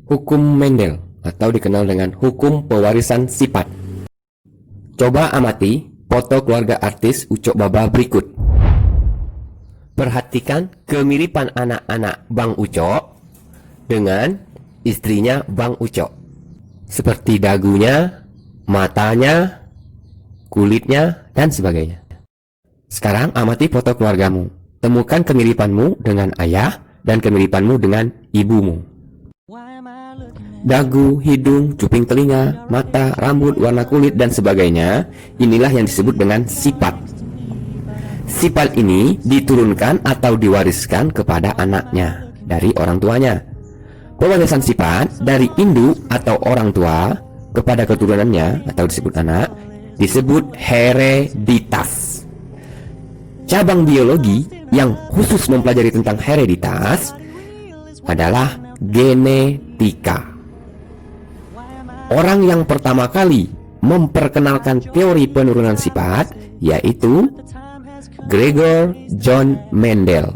Hukum Mendel atau dikenal dengan hukum pewarisan sifat. Coba amati foto keluarga artis Ucok Baba berikut. Perhatikan kemiripan anak-anak Bang Ucok dengan istrinya Bang Ucok. Seperti dagunya, matanya, kulitnya, dan sebagainya. Sekarang amati foto keluargamu. Temukan kemiripanmu dengan ayah dan kemiripanmu dengan ibumu. Dagu, hidung, cuping telinga, mata, rambut, warna kulit, dan sebagainya. Inilah yang disebut dengan sifat. Sifat ini diturunkan atau diwariskan kepada anaknya dari orang tuanya. Pewarisan sifat dari induk atau orang tua kepada keturunannya atau disebut anak disebut hereditas. Cabang biologi yang khusus mempelajari tentang hereditas adalah genetika. Orang yang pertama kali memperkenalkan teori penurunan sifat yaitu Gregor John Mendel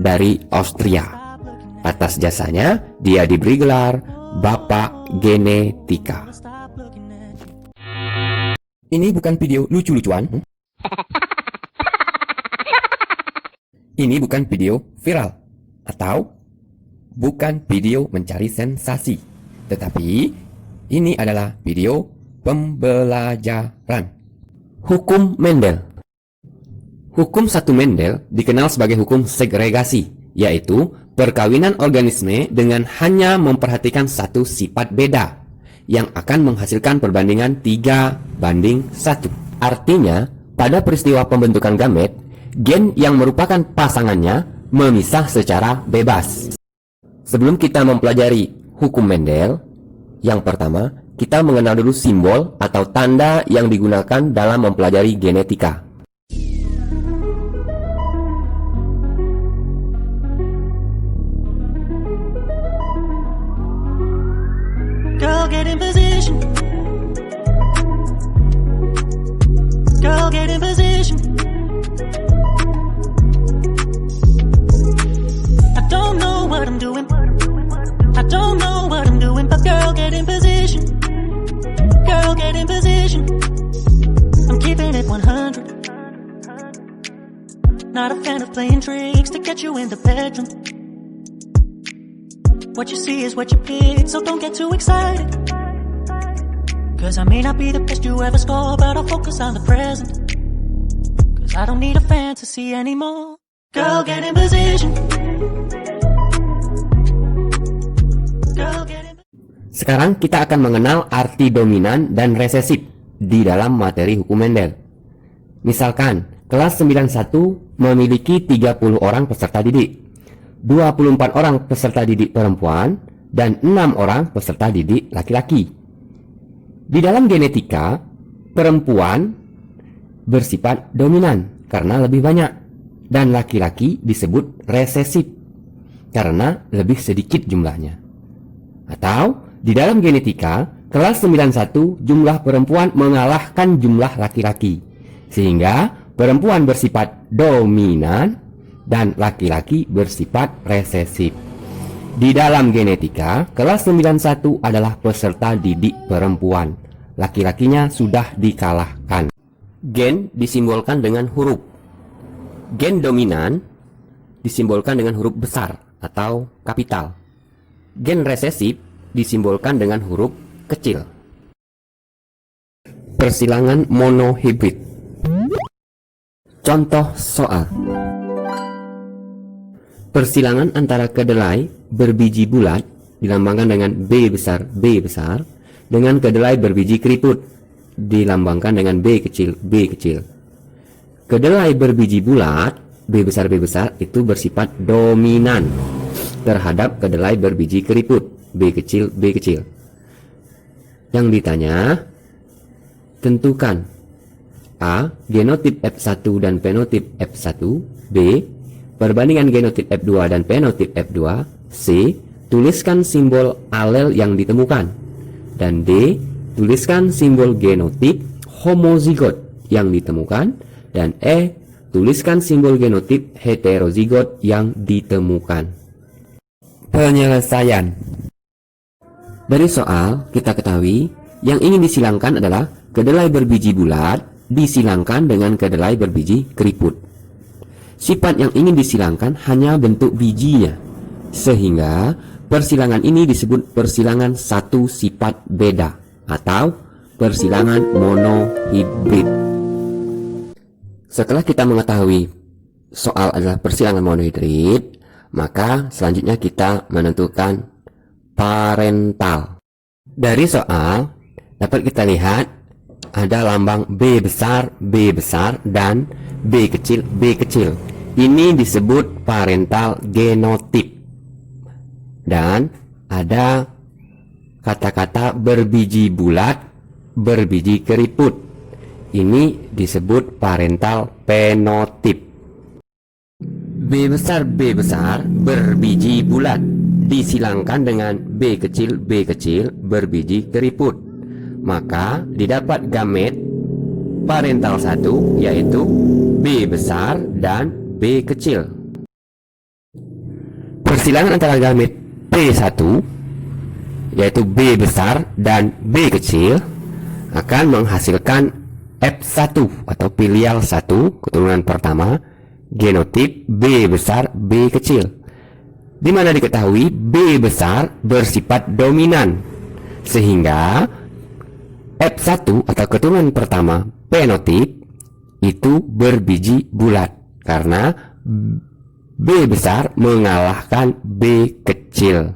dari Austria. Atas jasanya dia diberi gelar Bapak Genetika. Ini bukan video lucu-lucuan. Ini bukan video viral atau bukan video mencari sensasi, tetapi ini adalah video pembelajaran. Hukum Mendel. Hukum 1 Mendel dikenal sebagai hukum segregasi, yaitu perkawinan organisme dengan hanya memperhatikan satu sifat beda yang akan menghasilkan perbandingan 3:1. Artinya, pada peristiwa pembentukan gamet, gen yang merupakan pasangannya memisah secara bebas. Sebelum kita mempelajari hukum Mendel, yang pertama, kita mengenal dulu simbol atau tanda yang digunakan dalam mempelajari genetika. Girl, get in position. Girl, get in position. I don't know what I'm doing. I don't know what I'm doing, but girl, get in position. Girl, get in position. I'm keeping it 100. Not a fan of playing tricks to get you in the bedroom. What you see is what you pick, so don't get too excited. Cause I may not be the best you ever score, but I'll focus on the present. Cause I don't need a fantasy anymore. Girl, get in position. Girl, get in. Sekarang kita akan mengenal arti dominan dan resesif di dalam materi hukum Mendel. Misalkan, kelas 91 memiliki 30 orang peserta didik, 24 orang peserta didik perempuan, dan 6 orang peserta didik laki-laki. Di dalam genetika, perempuan bersifat dominan karena lebih banyak, dan laki-laki disebut resesif karena lebih sedikit jumlahnya. Atau, di dalam genetika, kelas 91 jumlah perempuan mengalahkan jumlah laki-laki, sehingga perempuan bersifat dominan dan laki-laki bersifat resesif. Di dalam genetika, kelas 91 adalah peserta didik perempuan. Laki-lakinya sudah dikalahkan. Gen disimbolkan dengan huruf. Gen dominan disimbolkan dengan huruf besar atau kapital. Gen resesif disimbolkan dengan huruf kecil. Persilangan monohibrid. Contoh soal. Persilangan antara kedelai berbiji bulat dilambangkan dengan B besar dengan kedelai berbiji keriput dilambangkan dengan B kecil. Kedelai berbiji bulat B besar itu bersifat dominan terhadap kedelai berbiji keriput B kecil. Yang ditanya, tentukan A. Genotip F1 dan fenotip F1. B. Perbandingan genotip F2 dan fenotip F2. C. Tuliskan simbol alel yang ditemukan. Dan D. Tuliskan simbol genotip homozigot yang ditemukan. Dan E. Tuliskan simbol genotip heterozigot yang ditemukan. Penyelesaian. Dari soal kita ketahui yang ingin disilangkan adalah kedelai berbiji bulat disilangkan dengan kedelai berbiji keriput. Sifat yang ingin disilangkan hanya bentuk bijinya, sehingga persilangan ini disebut persilangan satu sifat beda atau persilangan monohibrid. Setelah kita mengetahui soal adalah persilangan monohibrid, maka selanjutnya kita menentukan parental. Dari soal dapat kita lihat ada lambang B besar, dan B kecil, B kecil. Ini disebut parental genotip. Dan ada kata-kata berbiji bulat, berbiji keriput. Ini disebut parental penotip. B besar berbiji bulat disilangkan dengan B kecil berbiji keriput. Maka didapat gamet parental 1 yaitu B besar dan B kecil. Persilangan antara gamet P1 yaitu B besar dan B kecil akan menghasilkan F1 atau filial 1 keturunan pertama genotip B besar B kecil, di mana diketahui B besar bersifat dominan, sehingga F1 atau keturunan pertama penotip itu berbiji bulat karena B besar mengalahkan B kecil.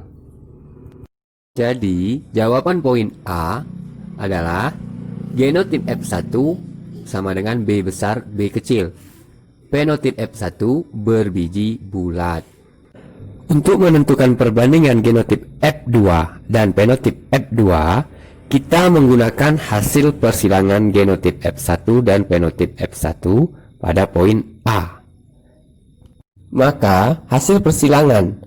Jadi jawaban poin A adalah genotip F1 sama dengan B besar B kecil. Penotip F1 berbiji bulat. Untuk menentukan perbandingan genotip F2 dan penotip F2, kita menggunakan hasil persilangan genotip F1 dan penotip F1 pada poin A. Maka hasil persilangan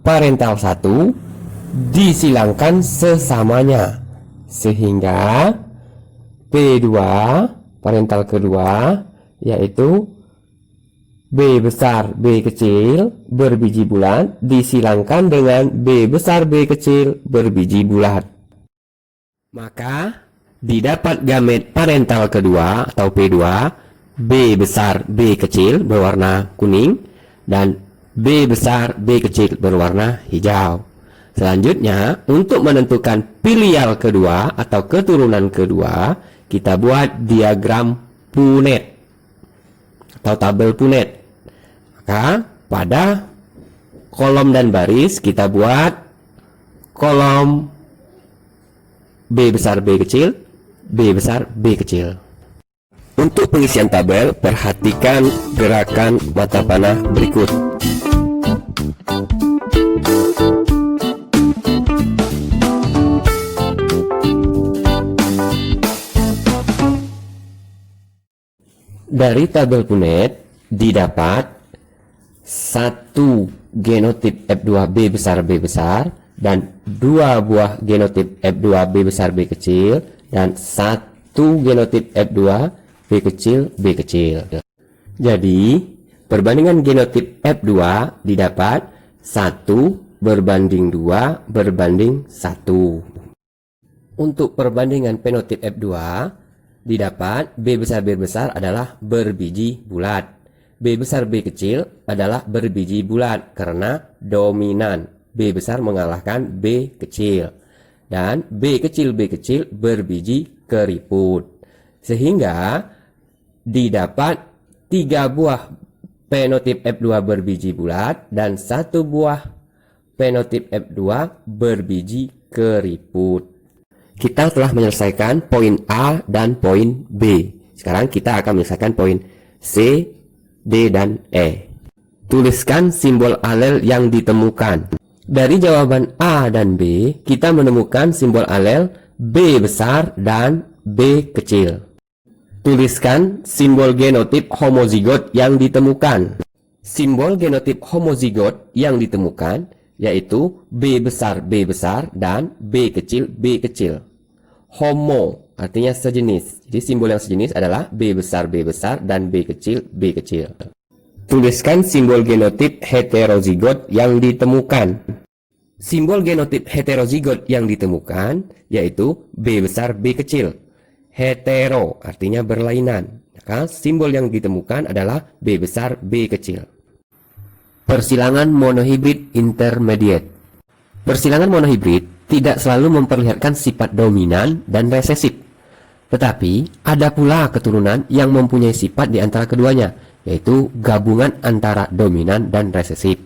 parental 1 disilangkan sesamanya, sehingga P2 parental kedua yaitu B besar B kecil berbiji bulat disilangkan dengan B besar B kecil berbiji bulat. Maka didapat gamet parental kedua atau P2 B besar B kecil berwarna kuning dan B besar B kecil berwarna hijau. Selanjutnya, untuk menentukan filial kedua atau keturunan kedua, kita buat diagram Punnett atau tabel Punnett. Maka pada kolom dan baris kita buat kolom B besar B kecil, B besar B kecil. Untuk pengisian tabel, perhatikan gerakan mata panah berikut. Dari tabel Punnett didapat 1 genotip F2 B besar dan 2 buah genotip F2 B besar B kecil dan 1 genotip F2 B kecil. Jadi perbandingan genotip F2 didapat 1 berbanding 2 berbanding 1. Untuk perbandingan penotip F2 didapat B besar adalah berbiji bulat. B besar B kecil adalah berbiji bulat karena dominan. B besar mengalahkan B kecil. Dan B kecil berbiji keriput. Sehingga didapat 3 buah penotip F2 berbiji bulat dan 1 buah penotip F2 berbiji keriput. Kita telah menyelesaikan poin A dan poin B. Sekarang kita akan menyelesaikan poin C, D, dan E. Tuliskan simbol alel yang ditemukan. Dari jawaban A dan B, kita menemukan simbol alel B besar dan B kecil. Tuliskan simbol genotip homozigot yang ditemukan. Simbol genotip homozigot yang ditemukan yaitu B besar dan B kecil. Homo artinya sejenis. Jadi simbol yang sejenis adalah B besar dan B kecil. Tuliskan simbol genotip heterozigot yang ditemukan. Simbol genotip heterozigot yang ditemukan yaitu B besar B kecil. Hetero artinya berlainan. Maka simbol yang ditemukan adalah B besar B kecil. Persilangan monohibrid intermediate. Persilangan monohibrid tidak selalu memperlihatkan sifat dominan dan resesif. Tetapi ada pula keturunan yang mempunyai sifat di antara keduanya, yaitu gabungan antara dominan dan resesif.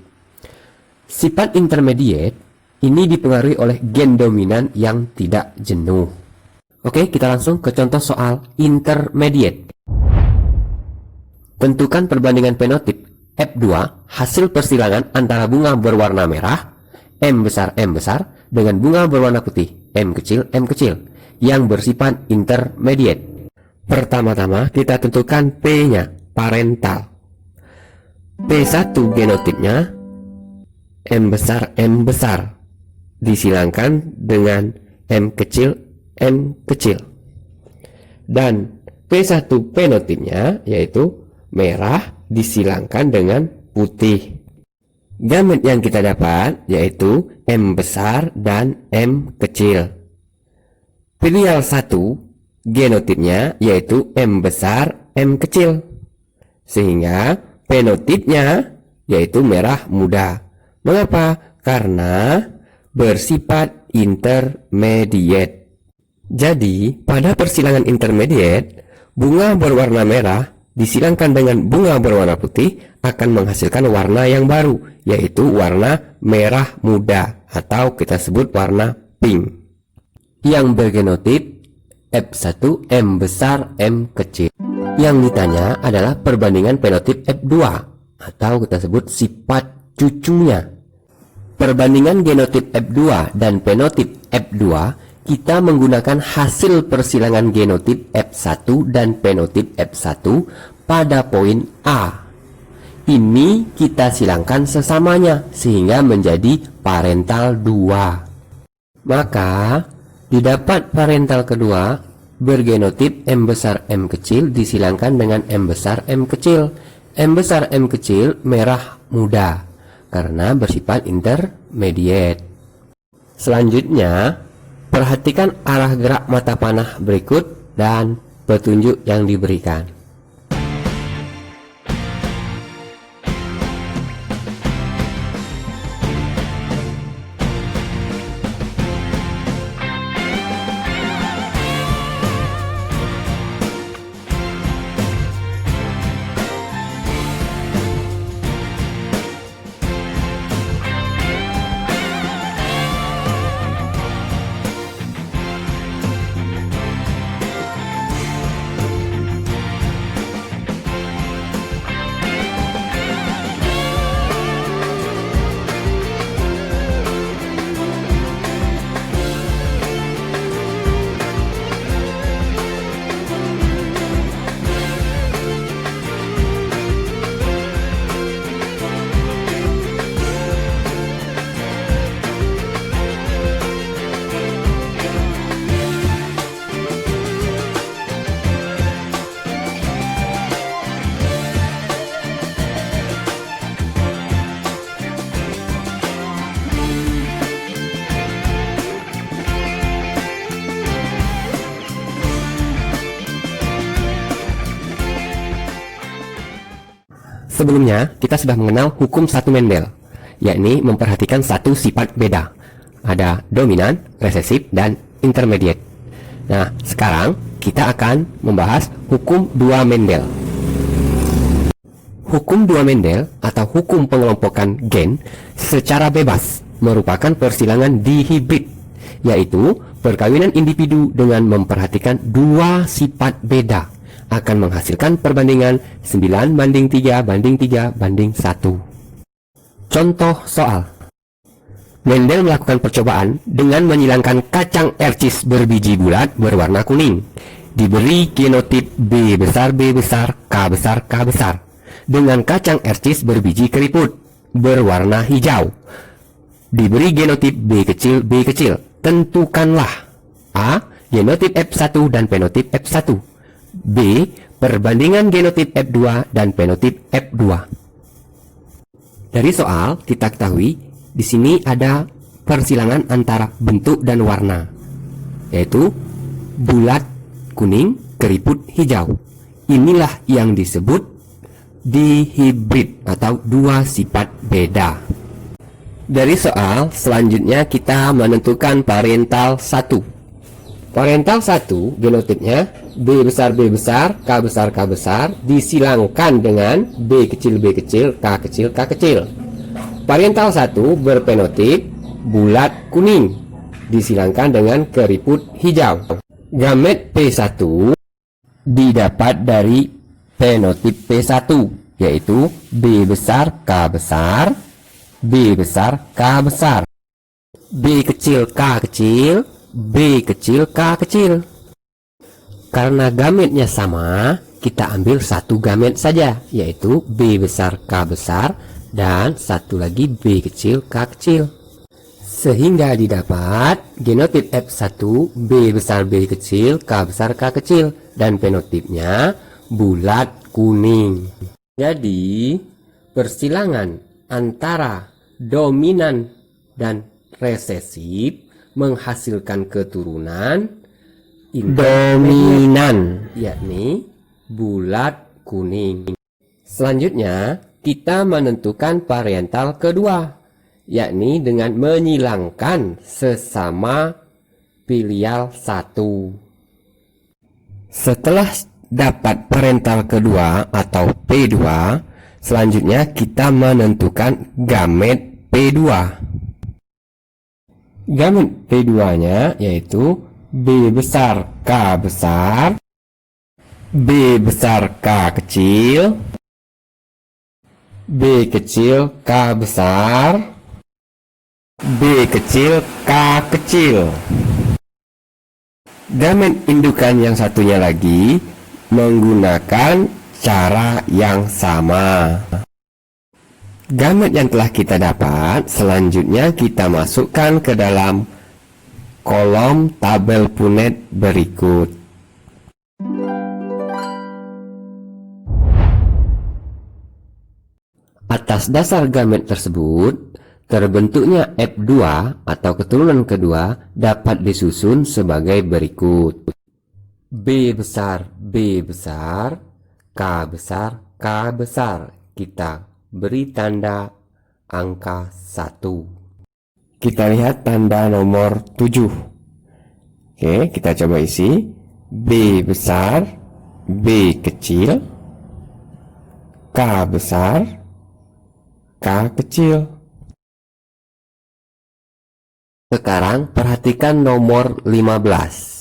Sifat intermediate ini dipengaruhi oleh gen dominan yang tidak jenuh. Oke, kita langsung ke contoh soal intermediate. Tentukan perbandingan fenotip F2 hasil persilangan antara bunga berwarna merah M besar dengan bunga berwarna putih M kecil yang bersifat intermediate. Pertama-tama kita tentukan P-nya, parental. P1 genotipnya M besar disilangkan dengan M kecil. Dan P1 fenotipnya yaitu merah disilangkan dengan putih. Gamet yang kita dapat yaitu M besar dan M kecil. Filial 1 genotipnya yaitu M besar M kecil. Sehingga fenotipnya yaitu merah muda. Mengapa? Karena bersifat intermediate. Jadi, pada persilangan intermediate, bunga berwarna merah disilangkan dengan bunga berwarna putih akan menghasilkan warna yang baru, yaitu warna merah muda atau kita sebut warna pink. Yang bergenotip F1 M besar M kecil. Yang ditanya adalah perbandingan fenotip F2 atau kita sebut sifat cucunya. Perbandingan genotip F2 dan fenotip F2 kita menggunakan hasil persilangan genotip F1 dan fenotip F1 pada poin A. Ini kita silangkan sesamanya sehingga menjadi parental 2. Maka didapat parental kedua bergenotip M besar M kecil disilangkan dengan M besar M kecil. M besar M kecil merah muda karena bersifat intermediate. Selanjutnya, perhatikan arah gerak mata panah berikut dan petunjuk yang diberikan. Sebelumnya, kita sudah mengenal hukum satu Mendel, yakni memperhatikan satu sifat beda. Ada dominan, resesif, dan intermediate. Nah, sekarang kita akan membahas hukum 2 Mendel. Hukum 2 Mendel atau hukum pengelompokan gen secara bebas merupakan persilangan dihibrid, yaitu perkawinan individu dengan memperhatikan dua sifat beda akan menghasilkan perbandingan 9:3:3:1. Contoh soal. Mendel melakukan percobaan dengan menyilangkan kacang ercis berbiji bulat berwarna kuning. Diberi genotip B besar K besar dengan kacang ercis berbiji keriput berwarna hijau. Diberi genotip B kecil. Tentukanlah A. Genotip F1 dan fenotip F1. B. Perbandingan genotip F2 dan fenotip F2. Dari soal kita ketahui di sini ada persilangan antara bentuk dan warna, yaitu bulat kuning, keriput hijau. Inilah yang disebut dihibrid atau dua sifat beda. Dari soal selanjutnya kita menentukan parental 1. Parental 1 genotipnya B besar B besar, K besar K besar disilangkan dengan B kecil B kecil, K kecil K kecil. Parental 1 berpenotip bulat kuning disilangkan dengan keriput hijau. Gamet P1 didapat dari penotip P1, yaitu B besar K besar, B besar K besar, B kecil K kecil, B kecil K kecil. Karena gametnya sama, kita ambil satu gamet saja, yaitu B besar K besar dan satu lagi B kecil K kecil. Sehingga didapat genotip F1 B besar B kecil, K besar K kecil, dan penotipnya bulat kuning. Jadi persilangan antara dominan dan resesif menghasilkan keturunan dominan, yakni bulat kuning. Selanjutnya kita menentukan parental kedua, yakni dengan menyilangkan sesama filial 1. Setelah dapat parental kedua atau P2, selanjutnya kita menentukan gamet P2. Gamet P2-nya yaitu B besar K besar, B besar K kecil, B kecil K besar, B kecil K kecil. Gamet indukan yang satunya lagi menggunakan cara yang sama. Gamet yang telah kita dapat selanjutnya kita masukkan ke dalam kolom tabel Punnett berikut. Atas dasar gamet tersebut, terbentuknya F2 atau keturunan kedua dapat disusun sebagai berikut. B besar B besar, K besar K besar. Kita beri tanda angka 1. Kita lihat tanda nomor 7. Oke, kita coba isi. B besar B kecil, K besar K kecil. Sekarang perhatikan nomor 15.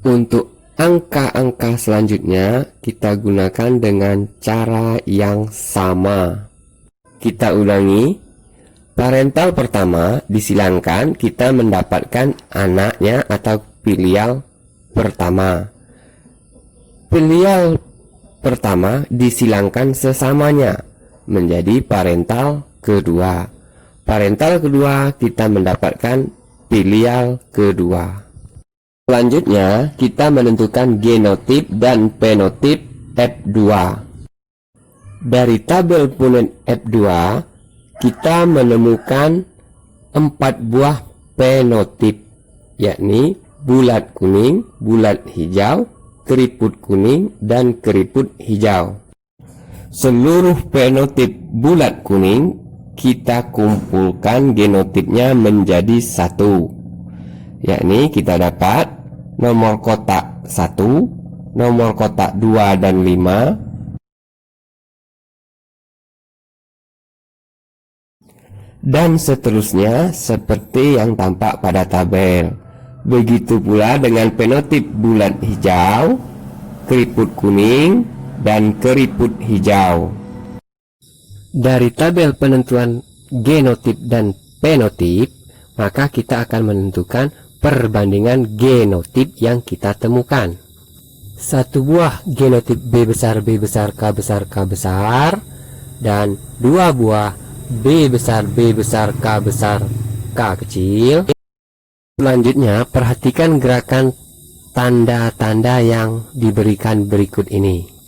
Untuk angka-angka selanjutnya kita gunakan dengan cara yang sama. Kita ulangi. Parental pertama disilangkan, kita mendapatkan anaknya atau filial pertama. Filial pertama disilangkan sesamanya menjadi parental kedua. Parental kedua kita mendapatkan filial kedua. Selanjutnya, kita menentukan genotip dan penotip F2. Dari tabel Punnett F2, kita menemukan 4 buah penotip, yakni bulat kuning, bulat hijau, keriput kuning, dan keriput hijau. Seluruh penotip bulat kuning, kita kumpulkan genotipnya menjadi 1. Yakni kita dapat nomor kotak 1, nomor kotak 2 dan 5, dan seterusnya seperti yang tampak pada tabel. Begitu pula dengan penotip bulat hijau, keriput kuning, dan keriput hijau. Dari tabel penentuan genotip dan penotip, maka kita akan menentukan perbandingan genotip yang kita temukan. Satu buah genotip B besar B besar K besar K besar dan dua buah B besar B besar K besar K kecil. Selanjutnya, perhatikan gerakan tanda-tanda yang diberikan berikut ini.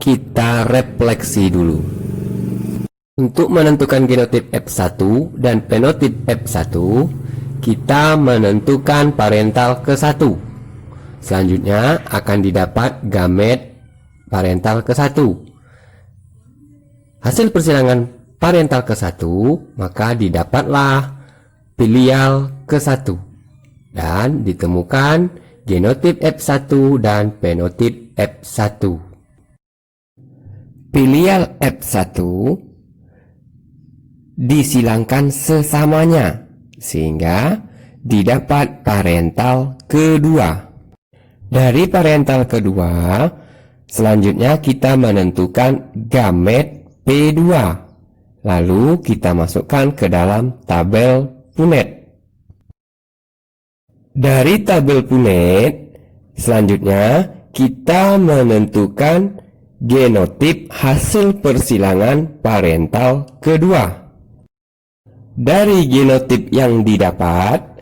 Kita refleksi dulu. Untuk menentukan genotip F1 dan fenotip F1, kita menentukan parental ke-1. Selanjutnya akan didapat gamet parental ke-1. Hasil persilangan parental ke-1, maka didapatlah filial ke-1 dan ditemukan genotip F1 dan fenotip F1. Filial F1 disilangkan sesamanya sehingga didapat parental kedua. Dari parental kedua, selanjutnya kita menentukan gamet P2. Lalu kita masukkan ke dalam tabel Punnett. Dari tabel Punnett, selanjutnya kita menentukan genotip hasil persilangan parental kedua. Dari genotip yang didapat,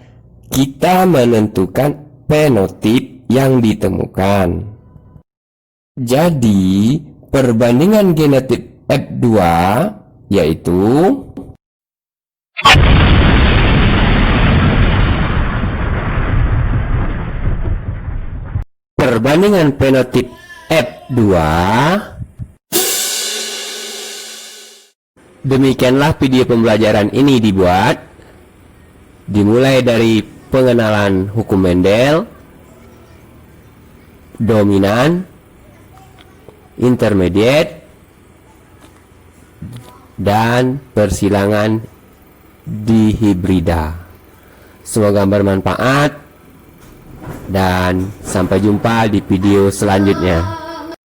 kita menentukan fenotip yang ditemukan. Jadi, perbandingan genotip F2 yaitu perbandingan fenotip F2. Demikianlah video pembelajaran ini dibuat. Dimulai dari pengenalan hukum Mendel, dominan, intermediate, dan persilangan dihibrida. Semoga bermanfaat dan sampai jumpa di video selanjutnya.